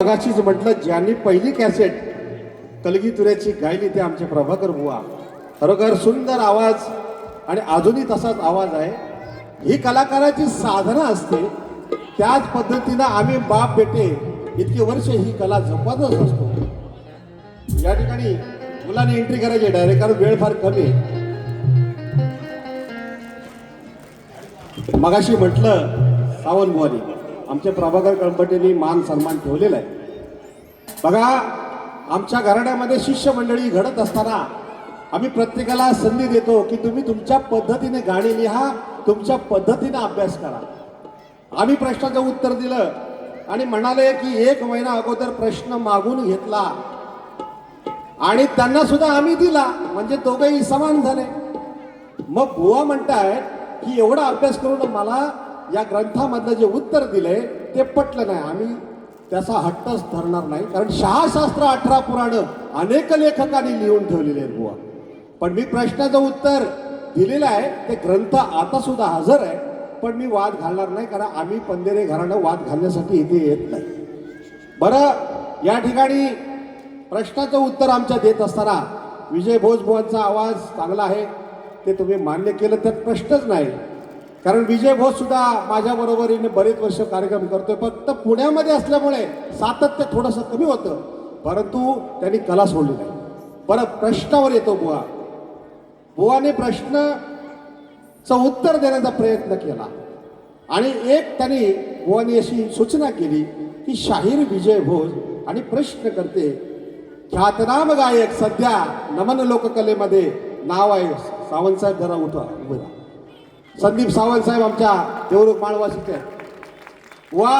मगाशीच म्हटलं, ज्यांनी पहिली कॅसेट कलगीतुऱ्याची गायली ते आमचे प्रभाकर बुवा. खरोखर सुंदर आवाज आणि अजूनही तसाच आवाज आहे. ही कलाकाराची साधना असते. त्याच पद्धतीनं आम्ही बाप बेटे इतके वर्ष ही कला जपतच असतो. या ठिकाणी मुलांनी एंट्री करायची डायरेक्ट, कारण वेळ फार कमी आहे. मगाशी म्हटलं सावंत बुवानी, आमच्या प्रभाकर कळंबटेंनी मान सन्मान ठेवलेला आहे. बघा, आमच्या घराण्यामध्ये शिष्य मंडळी घडत असताना आम्ही प्रत्येकाला संधी देतो की तुम्ही तुमच्या पद्धतीने गाणी लिहा, तुमच्या पद्धतीने अभ्यास करा. आम्ही प्रश्नाचं उत्तर दिलं आणि म्हणाले की 1 महिना अगोदर प्रश्न मागून घेतला आणि त्यांना सुद्धा आम्ही दिला, म्हणजे दोघेही समान झाले. मग बुवा म्हणतायत की एवढा अभ्यास करून मला या ग्रंथामधलं जे उत्तर दिलंय ते पटलं नाही. आम्ही त्याचा हट्टच धरणार नाही, कारण 6 शास्त्र 18 पुराणं अनेक लेखकांनी लिहून ठेवलेले आहेत बुवा. पण मी प्रश्नाचं उत्तर दिलेलं आहे, ते ग्रंथ आता सुद्धा हजर आहे. पण मी वाद घालणार नाही, कारण आम्ही पंधेरे घराणं वाद घालण्यासाठी इथे येत नाही. बरं, या ठिकाणी प्रश्नाचं उत्तर आमच्या देत असताना विजय भोज बुवांचा आवाज चांगला आहे ते तुम्ही मान्य केलं, त्यात प्रश्नच नाही. कारण विजय भोज सुद्धा माझ्या बरोबरीने बरेच वर्ष कार्यक्रम करतोय. फक्त पुण्यामध्ये असल्यामुळे सातत्य थोडंसं कमी होतं, परंतु त्यांनी कला सोडली नाही. बरं, प्रश्नावर येतो बुवा. बुवाने प्रश्नाचं उत्तर देण्याचा प्रयत्न केला आणि एक त्यांनी बुवानी अशी सूचना केली की शाहीर विजय भोज आणि प्रश्न करते ख्यातनाम गायक, सध्या नमन लोककलेमध्ये नाव आहे सावंतसाहेब. जरा उठा, उभं राहा. संदीप सावंत साहेब आमच्या देवरुख माळवासीचे आहेत. वा,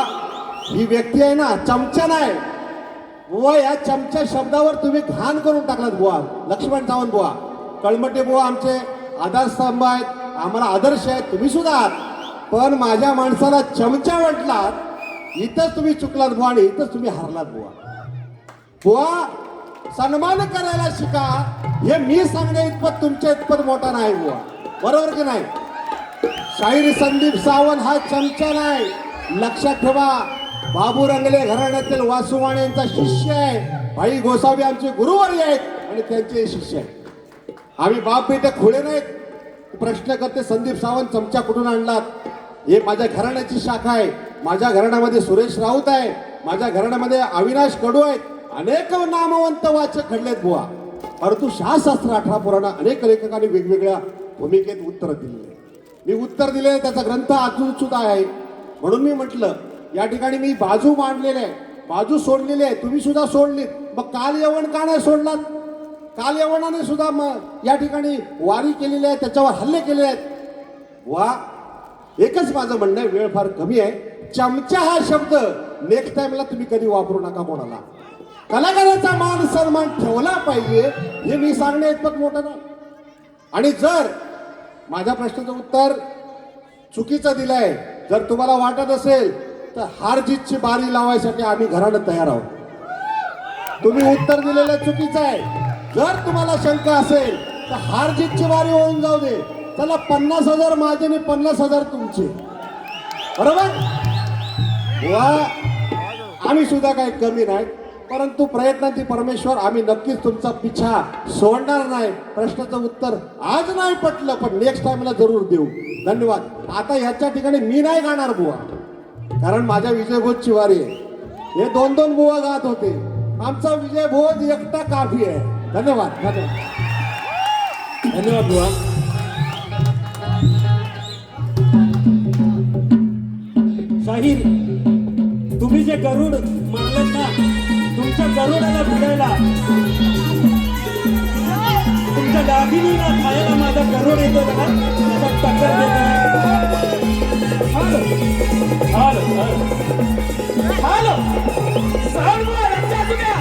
ही व्यक्ती आहे ना, चमचा नाही बुवा. या चमचा शब्दावर तुम्ही घाण करून टाकलात बुवा. लक्ष्मण सावंत बुवा, कळमटे बुवा आमचे आधारस्तंभ आहेत, आम्हाला आदर्श आहेत, तुम्ही सुद्धा आहात. पण माझ्या माणसाला चमचा म्हटलात, इथंच तुम्ही चुकलात बुवा आणि इथंच तुम्ही हरलात बुवा. बुवा, सन्मान करायला शिका. हे मी सांगण्या इतपत तुमच्या इतपत मोठा नाही बुवा, बरोबर की नाही? शाहीर संदीप सावंत हा चमचा नाही, लक्षात ठेवा. बाबू रंगले घराण्यातील वासुवाणे यांचा शिष्य आहे. भाई गोसावी आमचे गुरुवारी आहेत आणि त्यांचे शिष्य आहेत. आम्ही बाप बेटे खुळे नाहीत. प्रश्न करते संदीप सावंत चमचा कुठून आणलात? हे माझ्या घराण्याची शाखा आहे. माझ्या घराण्यामध्ये सुरेश राऊत आहे, माझ्या घराण्यामध्ये अविनाश कडू आहेत, अनेक नामवंत वाचक घडलेत बुवा. परंतु 6 शास्त्र 18 पुराणं अनेक लेखकांनी वेगवेगळ्या भूमिकेत उत्तर दिलेले. मी उत्तर दिले, त्याचा ग्रंथ अजून सुद्धा आहे. म्हणून मी म्हटलं या ठिकाणी मी बाजू मांडलेले आहे, बाजू सोडलेली आहे, तुम्ही सुद्धा सोडलीत. मग काल यवण का नाही सोडलात? काल यवनाने सुद्धा मग या ठिकाणी वारी केलेली आहे, त्याच्यावर हल्ले केले आहेत. वा, एकच माझं म्हणणं आहे, वेळ फार कमी आहे. चमचा हा शब्द नेक्स्ट टाइमला तुम्ही कधी वापरू नका कोणाला. कलाकाराचा मान सन्मान ठेवला पाहिजे, हे मी सांगण्या इतपत मोठं नाही. आणि जर माझ्या प्रश्नाचं उत्तर चुकीचं दिलंय, जर तुम्हाला वाटत असेल तर हार जीतची बारी लावायसाठी आम्ही घरानं तयार आहोत. तुम्ही उत्तर दिलेलं चुकीचं आहे. जर तुम्हाला शंका असेल तर हार जीतची बारी होऊन जाऊ दे. चला, 50,000 माझे आणि 50,000 तुमचे, बरोबर? वा, आम्ही सुद्धा काही कमी नाही, परंतु प्रयत्नांती परमेश्वर, आम्ही नक्कीच तुमचा पिछा सोडणार नाही. प्रश्नाचं उत्तर आज नाही पटलं, पण नेक्स्ट टाइमला जरूर देऊ. धन्यवाद. आता ह्याच्या ठिकाणी मी नाही गाणार बुवा, कारण माझ्या विजय भोजची वारी आहे. हे 2-2 बुवा गात होते, आमचा विजय भोज एकटा काफी आहे. धन्यवाद, धन्यवाद, धन्यवाद बुवा. शाहीर, तुम्ही जे गरुड मारलेत ना, तुमच्या गरुडाला भिडायला, तुमच्या दागिनीला खायला माझा गरुड येतो बघा, त्याचा टक्कर देतो. हॅलो हॅलो हॅलो, सावंत बुवा लक्षात द्या,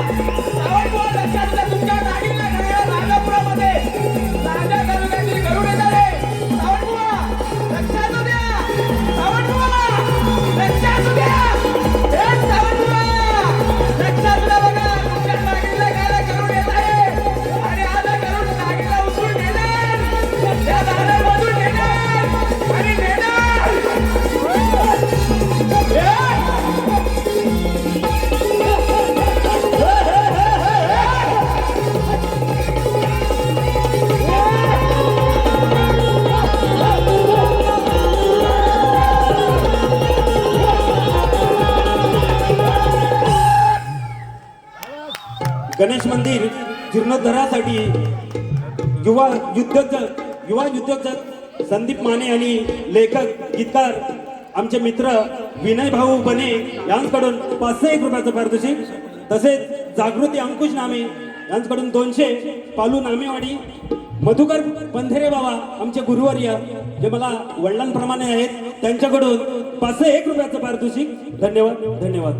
सावंत बुवा लक्षात द्या. तुमच्या दागिनीला खायला राजापुरामध्ये राजा तालुक्यातील गरुड येतात रे. सावंत बुवा लक्षात द्या, सावंत बुवा लक्षात द्या. हे सावंत बुवा लक्षात द्या. बघा, तुमच्या दागिनीला खायला गरुड येत आहे आणि आता गरुड दागिनीला उचलून नेणार, त्या दारामधून नेणार आणि नेणार. गणेश मंदिर जीर्णोद्धारासाठी युवा उद्योजक संदीप माने आणि लेखक गीतकार आमचे मित्र विनय भाऊ बने यांच्याकडून 501 रुपयाचं पारितोषिक, तसेच जागृती अंकुश नामे यांच्याकडून 200, पालू नामेवाडी, मधुकर पंधेरे बाबा आमचे गुरुवर्य जे मला वडिलांप्रमाणे आहेत, त्यांच्याकडून 501 रुपयाचं पारितोषिक. धन्यवाद धन्यवाद.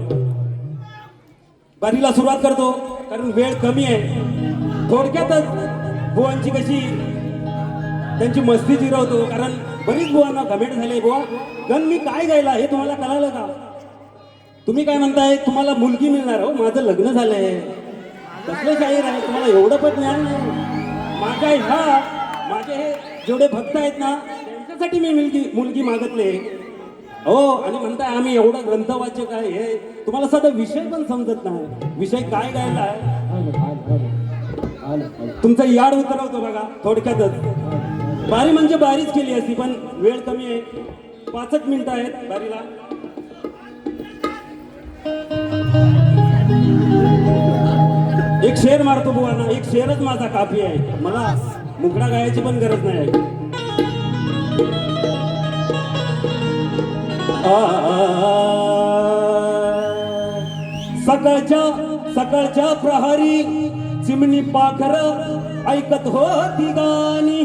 बारीला सुरुवात करतो कारण वेळ कमी आहे. थोडक्यातच बुवांची कशी त्यांची मस्ती जिरवतो, कारण बरीच बुवांना कमेंट झाले, बुवा गण मी काय गायला हे तुम्हाला कळालं का? तुम्ही काय म्हणताय तुम्हाला मुलगी मिळणार? हो माझं लग्न झालंय. कसलं शाहीर आहे, तुम्हाला एवढं पण ज्ञान नाही. माझे हे जेवढे भक्त आहेत ना त्यांच्यासाठी मी मुलगी मागतले. हो आणि म्हणताय आम्ही एवढं ग्रंथवाचक आहे, हे तुम्हाला साधा विषय पण समजत नाही. विषय काय गायला आहे तुमचा याड उतरवतो बघा. थोडक्यातच बारी म्हणजे बारीच केली असती, पण वेळ कमी आहे. 5 मिनिटं आहेत बारीला. एक शेर मारतो बुवाना, एक शेरच माझा काफी आहे. मला मुकडा गायची पण गरज नाही आहे. सकाळच्या प्रहरी चिमणी पाखर ऐकत होती गाणी.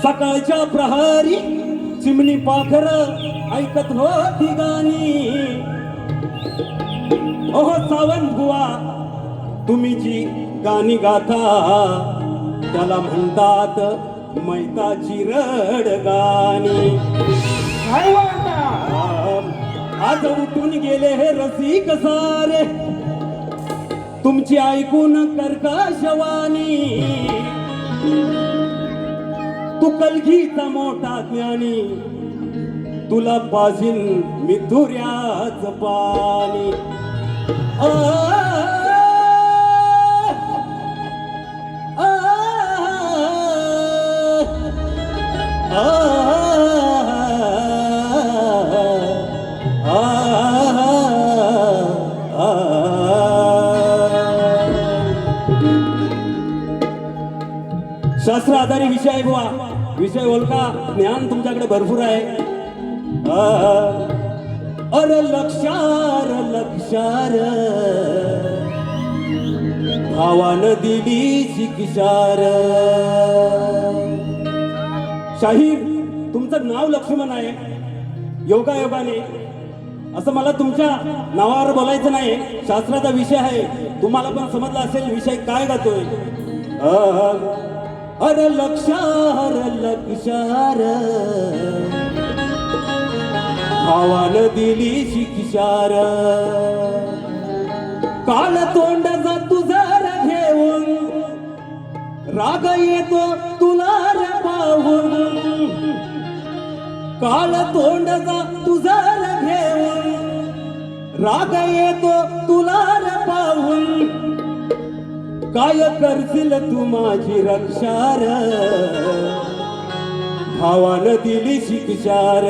सकाळच्या प्रहरी चिमणी पाखर ऐकत होती गाणी. ओहो सावंत बुवा तुम्ही जी गाणी गाथा त्याला म्हणतात मैताची रड गाणी. काय म्हणता? आज उठून गेले हे रसिक सारे तुमची ऐकून कर्कशवाणी. तू कलगीचा मोठा ज्ञानी तुला पाजीन मिथुऱ्याच पाणी. शास्त्र आधारित विषय आहे बुवा. विषय ओळखा, ज्ञान तुमच्याकडे भरपूर आहे. अरे लक्षार भावानं दिली शिक्षार. शाहीर तुमचं नाव लक्ष्मण आहे. योगायोगाने असं मला तुमच्या नावावर बोलायचं नाही, शास्त्राचा विषय आहे. तुम्हाला पण समजला असेल विषय काय गातोय. अरे लक्षार भावानं दिली शिक्षार. काल तोंडाचा तुझा घेऊन राग येतो तुला रे पाहून. काल तोंडाचा तुझा घेऊन राग येतो तुला रे पाहून. काय करशील तू माझी रक्षार भावानं दिली शिक्षार.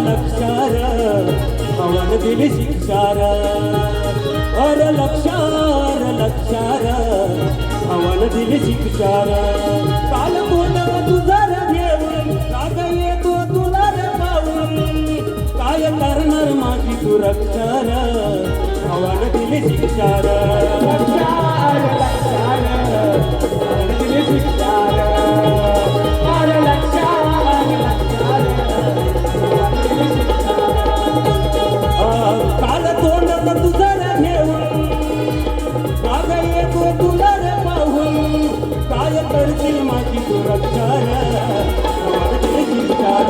लक्षार भावानं दिली शिक्षार. अरे लक्षार भावानं दिली शिक्षार. काल तोंड तुझा घेऊन राग येतो तुला रे पाहून. काय करणार माझी तू रक्षार भावानं दिली शिक्षार. भावानं दिली शिक्षार. अरे काल तोंड तुझा घेऊन राग येतो तुला रे पाहून. काय करशील माझी तू रक्षार भावानं दिली शिक्षार.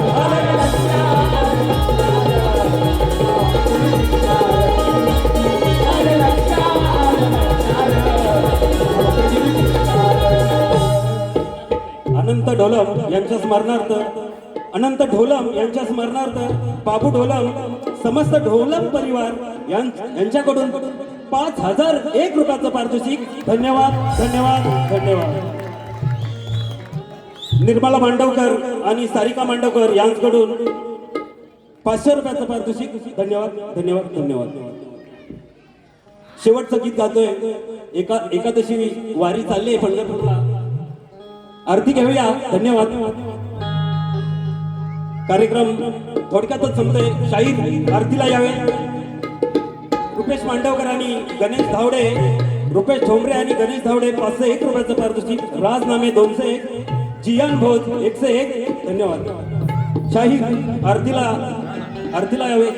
अनंत ढोलम यांच्या स्मरणार्थ बाबू ढोलम समस्त ढोलक परिवार यांच्याकडून 5,001 रुपयाचं पारितोषिक. धन्यवाद धन्यवाद धन्यवाद. निर्मला मांडवकर आणि सारिका मांडवकर यांच्याकडून 500 रुपयाचं पारितोषिक. धन्यवाद धन्यवाद धन्यवाद. शेवटचं गीत गातोय. एकादशी वारी चालली आहे पंढरपूरला. आरती घेऊया. धन्यवाद. कार्यक्रम थोडक्यातच संपतोय. शाहीर आरतीला यावे. रुपेश मांडवकर आणि गणेश धावडे, रुपेश ठोंबरे आणि गणेश धावडे 501 रुपयाचं पारितोषिक. राजनामे 201, जियान भोज 101. धन्यवाद. शाहीर आरतीला यावे.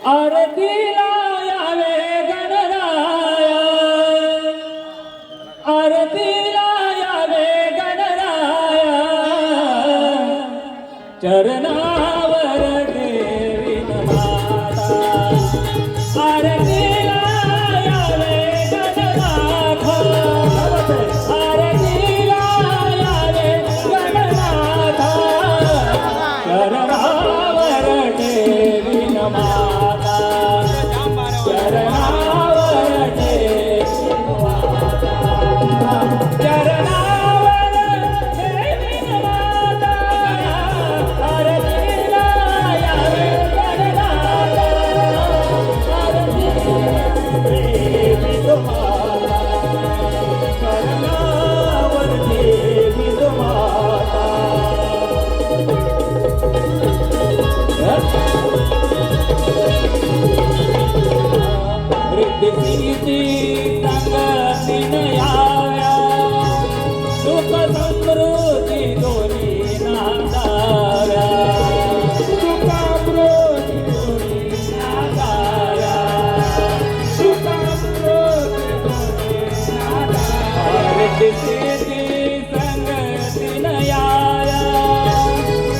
आरतीला यावे गणराया, आरतीला यावे गणराया, चरणावर ठेवीन माता. आरतीला यावे गणनाथ, आरतीला यावे गणनाथ, चरणावर ठेवीन माता, चरणावर ठेवीन माता, चरणावर ठेवीन माता. आरतीला यावे गणनाथ, आरतीला ठेवीन माता, चरणावर ठेवीन माता. रिद्धिसिद्धी संगतीन याव्या, सुख समृद्धी दोन्ही नांदाव्या, सुख समृद्धी दोन्ही नांदाव्या, सुख समृद्धी दोन्ही नांदाव्या. रिद्धिसिद्धी संगतीन याव्या,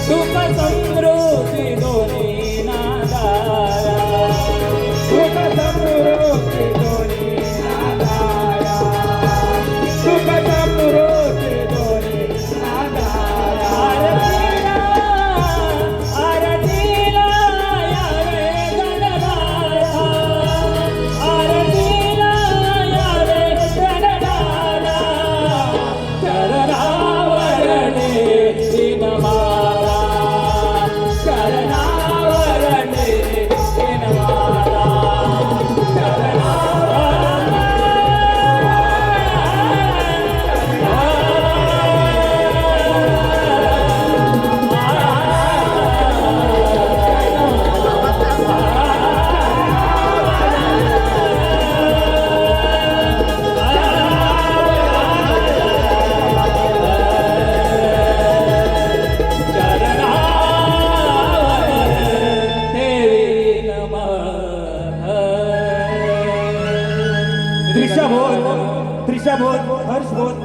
सुख समृद्धी दोन्ही नांदाव्या, सुख समृद्धी दोन्ही नांदाव्या, सुख समृद्धी दोन्ही नांदाव्या. आरतीला यावे गणनाथ, आरतीला यावे गणनाथ, चरणावर ठेवीन माता, चरणावर ठेवीन माता, त्रिशा भोज, हर्ष भोज,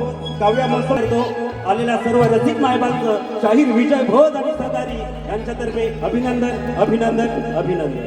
काव्या महोत्सव आलेल्या सर्व रसिक मायबांचं शाहीर विजय भोज आणि सहकारी यांच्यातर्फे अभिनंदन अभिनंदन अभिनंदन.